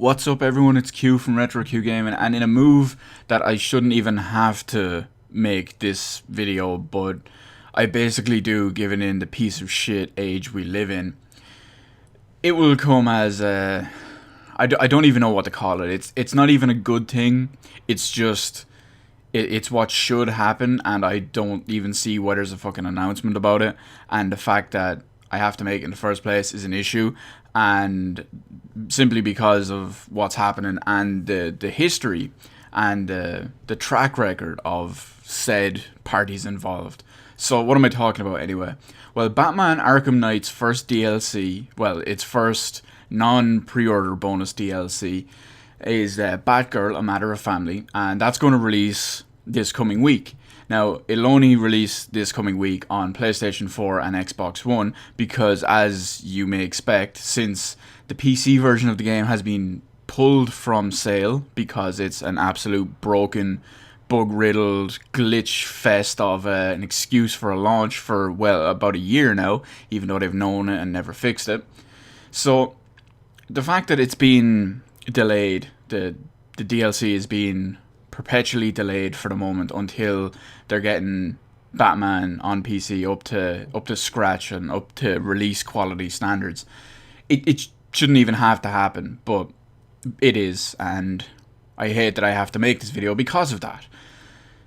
What's up everyone, it's Q from Retro Q Gaming, and in a move that I shouldn't even have to make this video, but I basically do given in the piece of shit age we live in, it will come as I don't even know what to call it. It's not even a good thing, it's just, it's what should happen, and I don't even see why there's a fucking announcement about it, and the fact that I have to make it in the first place is an issue, and simply because of what's happening and the history and the track record of said parties involved. So what am I talking about anyway? Well, Batman Arkham Knight's first DLC, well, its first non-pre-order bonus DLC, is Batgirl, A Matter of Family, and that's going to release this coming week. Now, it'll only release this coming week on PlayStation 4 and Xbox One because, as you may expect, since the PC version of the game has been pulled from sale because it's an absolute broken, bug-riddled glitch fest of an excuse for a launch for, well, about a year now, even though they've known it and never fixed it. So, the fact that it's been delayed, the DLC is being perpetually delayed for the moment until they're getting Batman on PC up to scratch and up to release quality standards. It shouldn't even have to happen, but it is, and I hate that I have to make this video because of that.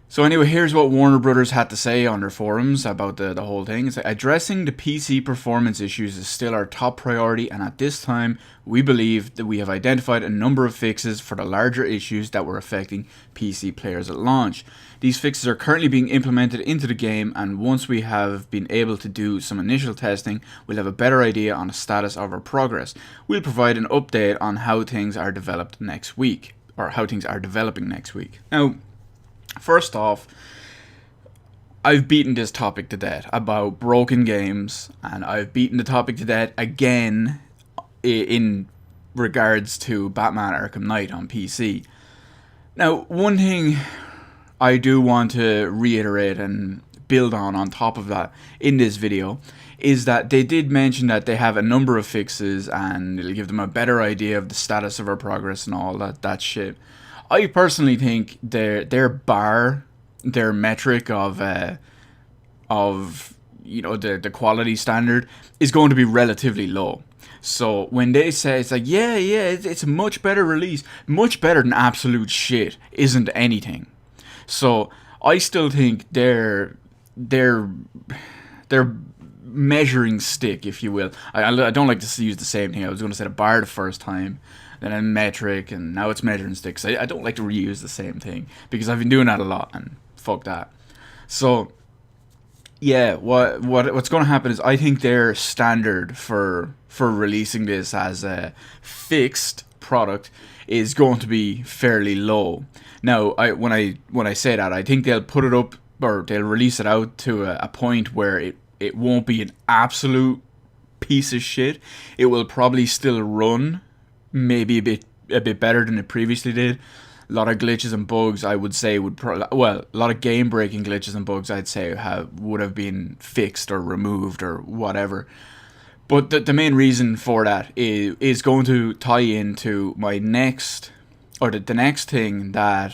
So anyway, here's what Warner Brothers had to say on their forums about the whole thing. It's like, addressing the PC performance issues is still our top priority, and at this time, we believe that we have identified a number of fixes for the larger issues that were affecting PC players at launch. These fixes are currently being implemented into the game, and once we have been able to do some initial testing, we'll have a better idea on the status of our progress. We'll provide an update on how things are developed next week, or how things are developing next week. Now, first off, I've beaten this topic to death about broken games, and I've beaten the topic to death again in regards to Batman Arkham Knight on PC. Now, one thing I do want to reiterate and build on top of that in this video is that they did mention that they have a number of fixes and it'll give them a better idea of the status of our progress and all that shit. I personally think their metric of you know the quality standard is going to be relatively low. So when they say it's like it's a much better release, much better than absolute shit isn't anything. So I still think their measuring stick, if you will. I don't like to use the same thing. I was going to say the bar the first time, then a metric, and now it's measuring sticks. I don't like to reuse the same thing because I've been doing that a lot, and fuck that. So yeah, what's going to happen is I think their standard for releasing this as a fixed product is going to be fairly low. Now, when I say that, I think they'll put it up, or they'll release it out to a point where it won't be an absolute piece of shit. It will probably still run maybe a bit better than it previously did. A lot of glitches and bugs, I would say, a lot of game breaking glitches and bugs, I'd say, would have been fixed or removed or whatever. But the main reason for that is going to tie into my next, or the next thing that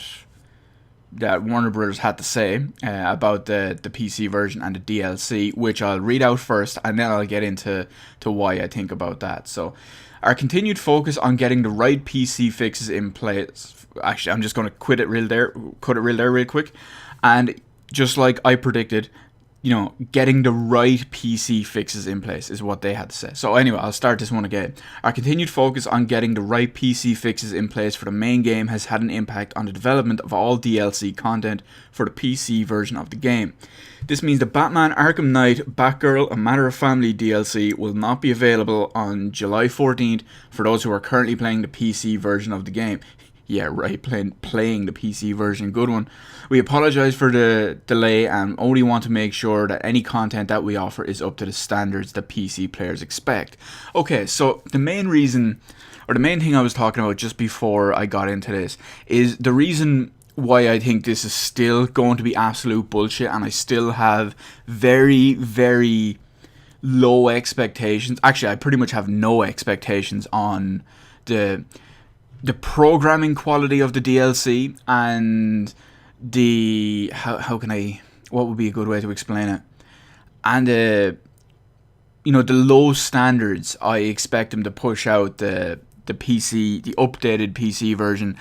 Warner Brothers had to say about the PC version and the DLC, which I'll read out first, and then I'll get into why I think about that. So, our continued focus on getting the right PC fixes in place. Actually, I'm just going to cut it real there real quick. And just like I predicted, you know, getting the right PC fixes in place is what they had to say. So anyway, I'll start this one again. Our continued focus on getting the right PC fixes in place for the main game has had an impact on the development of all DLC content for the PC version of the game. This means the Batman Arkham Knight Batgirl A Matter of Family DLC will not be available on July 14th for those who are currently playing the PC version of the game. Yeah, right, playing the PC version, good one. We apologize for the delay and only want to make sure that any content that we offer is up to the standards that PC players expect. Okay, so the main reason, or the main thing I was talking about just before I got into this, is the reason why I think this is still going to be absolute bullshit, and I still have very, very low expectations. Actually, I pretty much have no expectations on the the programming quality of the DLC and the how can I, what would be a good way to explain it, and the low standards I expect them to push out the PC, the updated PC version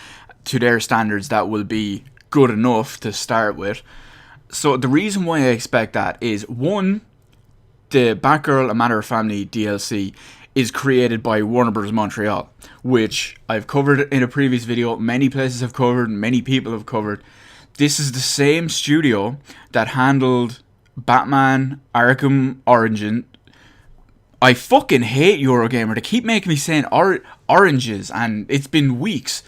to their standards that will be good enough to start with. So the reason why I expect that is, one, the Batgirl A Matter of Family DLC is created by Warner Bros. Montreal, which I've covered in a previous video, many places have covered, many people have covered. This is the same studio that handled Batman Arkham Origin. I fucking hate Eurogamer. They keep making me saying oranges, and it's been weeks.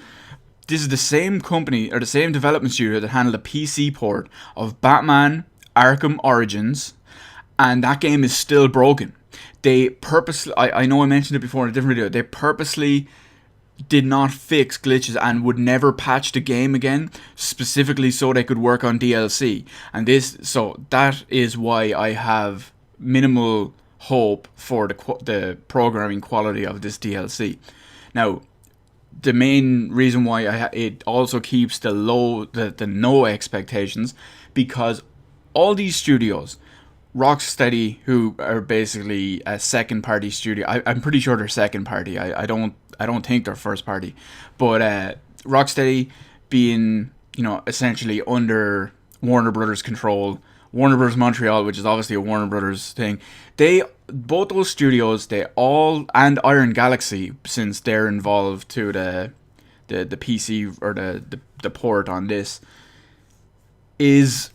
This is the same company, or the same development studio that handled a PC port of Batman Arkham Origins, and that game is still broken. They purposely, I know I mentioned it before in a different video, they purposely did not fix glitches and would never patch the game again, specifically so they could work on DLC. And so that is why I have minimal hope for the programming quality of this DLC. Now, the main reason why it also keeps the no expectations, because all these studios, Rocksteady, who are basically a second party studio, I'm pretty sure they're second party. I don't think they're first party, but Rocksteady being essentially under Warner Brothers control, Warner Bros. Montreal, which is obviously a Warner Brothers thing, both those studios, and Iron Galaxy, since they're involved to the PC or the port on this, is,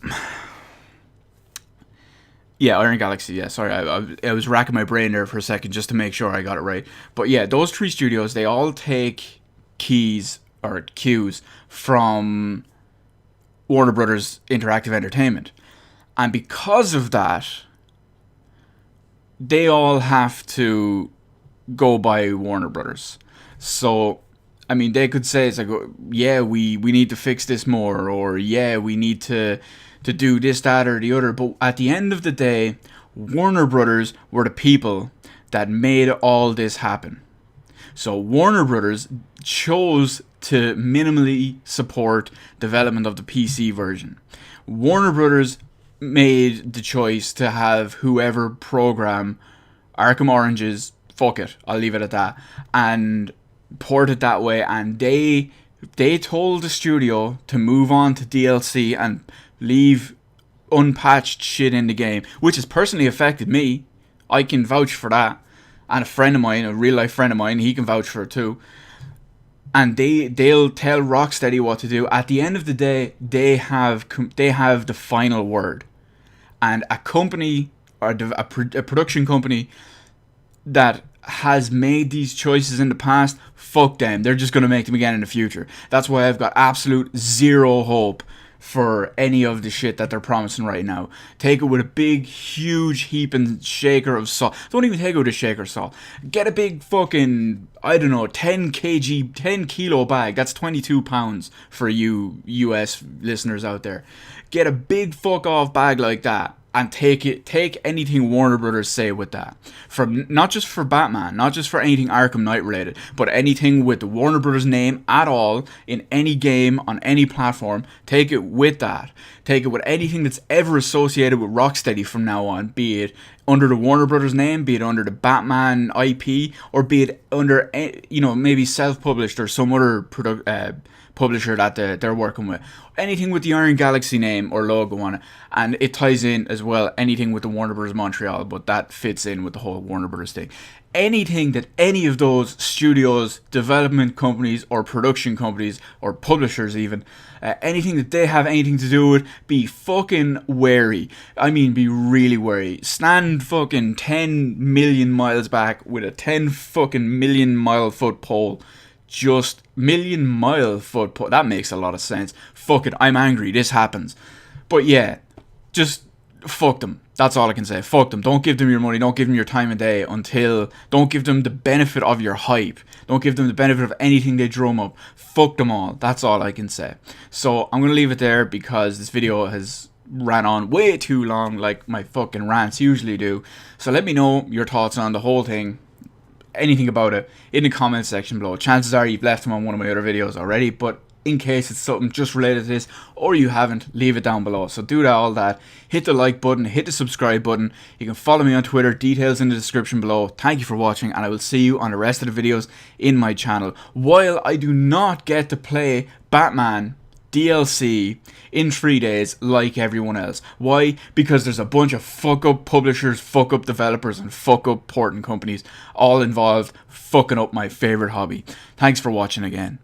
yeah, Iron Galaxy, yeah, sorry, I was racking my brain there for a second just to make sure I got it right. But yeah, those three studios, they all take cues from Warner Brothers Interactive Entertainment. And because of that, they all have to go by Warner Brothers. So, I mean, they could say, it's like, yeah, we need to fix this more, or yeah, we need to do this, that, or the other. But at the end of the day, Warner Brothers were the people that made all this happen. So Warner Brothers chose to minimally support development of the PC version. Warner Brothers made the choice to have whoever program Arkham Oranges, fuck it, I'll leave it at that, and port it that way. And they told the studio to move on to DLC and leave unpatched shit in the game, which has personally affected me. I can vouch for that. And a friend of mine, a real life friend of mine, he can vouch for it too. And they'll tell Rocksteady what to do. At the end of the day, they have the final word. And a company, or a production company that has made these choices in the past, fuck them. They're just going to make them again in the future. That's why I've got absolute zero hope for any of the shit that they're promising right now. Take it with a big, huge heaping shaker of salt. Don't even take it with a shaker of salt. Get a big fucking, I don't know, 10 kilo bag. That's 22 pounds for you US listeners out there. Get a big fuck off bag like that, and take anything Warner Brothers say with that. From not just for Batman, not just for anything Arkham Knight related, but anything with the Warner Brothers name at all in any game on any platform. Take it with that. Take it with anything that's ever associated with Rocksteady from now on, be it under the Warner Brothers name, be it under the Batman IP, or be it under maybe self-published or some other publisher that they're working with. Anything with the Iron Galaxy name or logo on it. And it ties in as well anything with the Warner Bros. Montreal, but that fits in with the whole Warner Bros. Thing. Anything that any of those studios, development companies, or production companies, or publishers even, anything that they have anything to do with, be fucking wary. I mean, be really wary. Stand fucking 10 million miles back with a 10 fucking million mile foot pole. Just million mile foot pole. That makes a lot of sense. Fuck it, I'm angry, this happens. But yeah, just fuck them. That's all I can say. Fuck them. Don't give them your money. Don't give them your time of day don't give them the benefit of your hype. Don't give them the benefit of anything they drum up. Fuck them all. That's all I can say. So I'm going to leave it there because this video has ran on way too long, like my fucking rants usually do. So let me know your thoughts on the whole thing. anything about it in the comments section below. Chances are you've left them on one of my other videos already, but in case it's something just related to this, or you haven't, leave it down below. So do that, all that. Hit the like button, hit the subscribe button. You can follow me on Twitter, details in the description below. Thank you for watching, and I will see you on the rest of the videos in my channel. While I do not get to play Batman DLC in 3 days like everyone else. Why? Because there's a bunch of fuck up publishers, fuck up developers, and fuck up porting companies all involved fucking up my favorite hobby. Thanks for watching again.